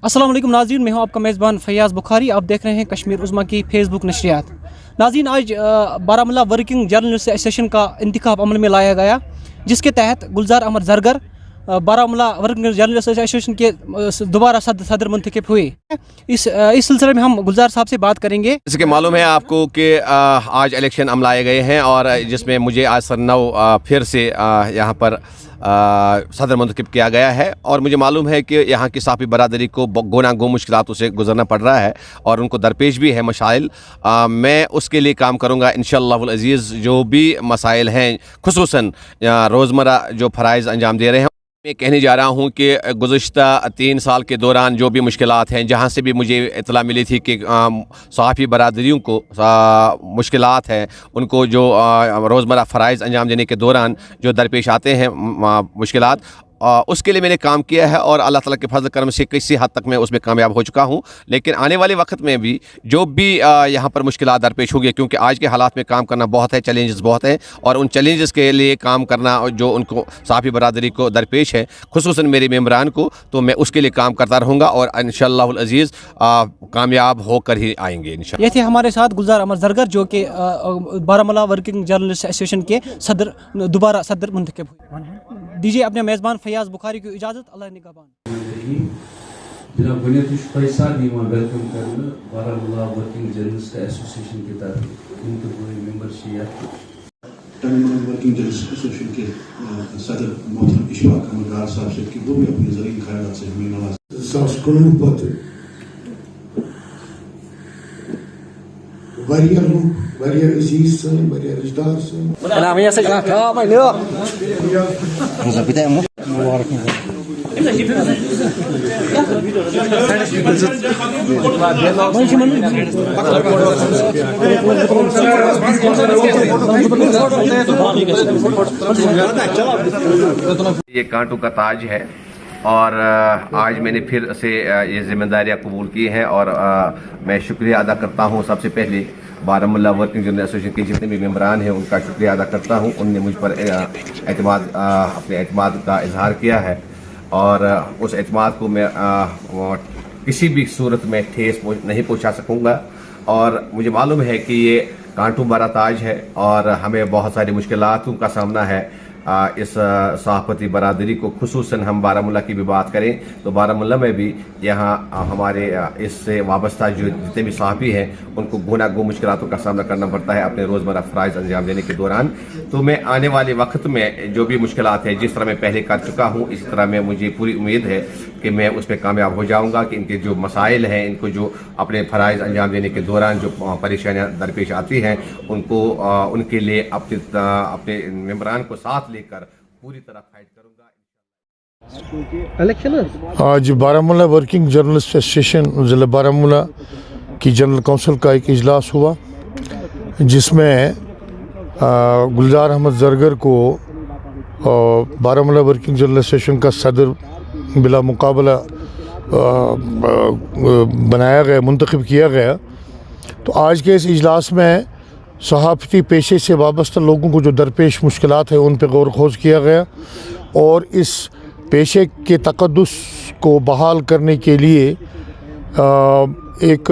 अस्सलाम वालेकुम नाज़रीन, मैं हूं आपका मेज़बान फैयाज़ बुखारी। आप देख रहे हैं कश्मीर उज़्मा की फेसबुक नशरियात। नाज़रीन, आज बारामूला वर्किंग जर्नलिस्ट एसोसिएशन का इंतखाब अमल में लाया गया, जिसके तहत Gulzar Ahmad Zargar Baramulla working journalist association के दोबारा सदर मुंतखब हुए। इस सिलसिले में हम गुलजार साहब से बात करेंगे। जैसे कि मालूम है आपको कि आज इलेक्शन अमलाए गए हैं और जिसमें मुझे आज सरनव फिर से यहाँ पर सदर मुंतखब किया गया है और मुझे मालूम है कि यहाँ की साफ़ी बरादरी को गुना गो मुश्किलातों से गुजरना पड़ रहा है और उनको दरपेश भी है मसाइल। मैं उसके लिए काम करूँगा इंशाअल्लाहुल अज़ीज़। जो भी मसाइल हैं खुसूसन रोज़मर्रा जो फ़राइज़ अंजाम दे रहे हैं, मैं कहने जा रहा हूँ कि गुज़श्ता 3 साल के दौरान जो भी मुश्किलात हैं, जहाँ से भी मुझे इत्तला मिली थी कि सहाफ़ी बरादरियों को मुश्किलात हैं, उनको जो रोज़मर्रा फ़राइज़ अंजाम देने के दौरान जो दरपेश आते हैं मुश्किलात, उसके लिए मैंने काम किया है और अल्लाह ताला के फज़ल करम से किसी हद तक मैं उसमें कामयाब हो चुका हूँ। लेकिन आने वाले वक्त में भी जो भी यहाँ पर मुश्किलात दरपेश होगी, क्योंकि आज के हालात में काम करना बहुत है, चैलेंजेस बहुत हैं और उन चैलेंजेस के लिए काम करना जो उनको साफ़ी बरादरी को दरपेश है, खुसूसन मेरे मेम्बरान को, तो मैं उसके लिए काम करता रहूँगा और इंशाअल्लाहुल अज़ीज़ कामयाब होकर ही आएंगे इंशाअल्लाह। ये थे हमारे साथ गुलजार अहमद ज़रगर, जो कि बारामूला वर्किंग जर्नलिस्ट एसोसिएशन के दोबारा सदर मुंतखब हुए। दीजिए अपने मेज़बान फैयाज़ बुखारी को इजाज़त। अल्लाह निगहबान। जनाब बुनियादी वेलकम करना बारामूला वर्किंग जर्नलिस्ट एसोसिएशन की तरफ उनके पूरी मेंबरशिप वर्किंग जर्नलिस्ट एसोसिएशन के सदर मोहतरम इशफाक अहमद डार साहब से कि वो भी अपने ज़रीए ख़यालात से हमें नवाज़ वारियर अजीज से वारियर रिश्तेदार से namanya saya kagak apa ini loh. Enggak bisa emu. ये कांटों का ताज है और आज मैंने फिर से ये जिम्मेदारियां कबूल की हैं और मैं शुक्रिया अदा करता हूं। सबसे पहले बारामूला वर्किंग जर्नलिस्ट एसोसिएशन के जितने भी मेम्बरान हैं उनका शुक्रिया अदा करता हूं। उनने मुझ पर अपने एतमाद का इजहार किया है और उस एतमाद को मैं किसी भी सूरत में ठेस नहीं पहुंचा सकूंगा। और मुझे मालूम है कि ये कांटों भरा ताज है और हमें बहुत सारी मुश्किलातों का सामना है। इस सहाफ़ती बरादरी को खुसूसन हम बारामूला की भी बात करें तो बारामूला में भी यहाँ हमारे इससे वाबस्ता जो जितने भी सहाफ़ी हैं उनको गुना गो मुश्किलातों का सामना करना पड़ता है अपने रोज़मर्रा फ़राइज़ अंजाम देने के दौरान। तो मैं आने वाले वक्त में जो भी मुश्किलात हैं, जिस तरह मैं पहले कर चुका हूँ, इसी तरह मैं मुझे पूरी उम्मीद है कि मैं उसमें कामयाब हो जाऊँगा कि इनके जो मसाइल हैं, इनको जो अपने फ़राइज़ अंजाम देने के दौरान जो परेशानियाँ दरपेश आती हैं, उनको उनके लिए अपने मेम्बरान को साथ लेकर पूरी तरह फाइट करूँगा। आज बारामूला वर्किंग जर्नलिस्ट एसोसिएशन ज़िला बारामूला की जनरल काउंसिल का एक इजलास हुआ, जिसमें गुलजार अहमद ज़रगर को बारामूला वर्किंग जर्नलिस्ट एसोसिएशन का सदर बिला मुकाबला बनाया गया, मुंतखब किया गया। तो आज के इस इजलास में सहाफ़ती पेशे से वाबस्ता लोगों को जो दरपेश मुश्किलात है उन पर गौर खोज किया गया और इस पेशे के तक़द्दुस को बहाल करने के लिए एक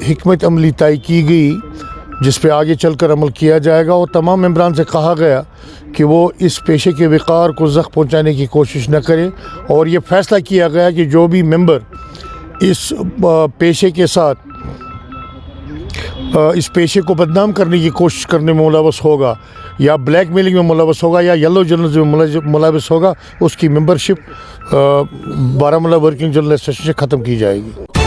हिकमत अमली तय की गई, जिस पे आगे चलकर अमल किया जाएगा। और तमाम मेम्बरान से कहा गया कि वो इस पेशे के वक़ार को ज़ख्म पहुँचाने की कोशिश न करें और ये फ़ैसला किया गया कि जो भी मेंबर इस पेशे के साथ इस पेशे को बदनाम करने की कोशिश करने में मुलव्वस होगा या ब्लैक मेलिंग में मुलव्वस होगा या येलो जर्नलिज्म में मुलव्वस होगा, उसकी membership Baramulla working journalist association से ख़त्म की जाएगी।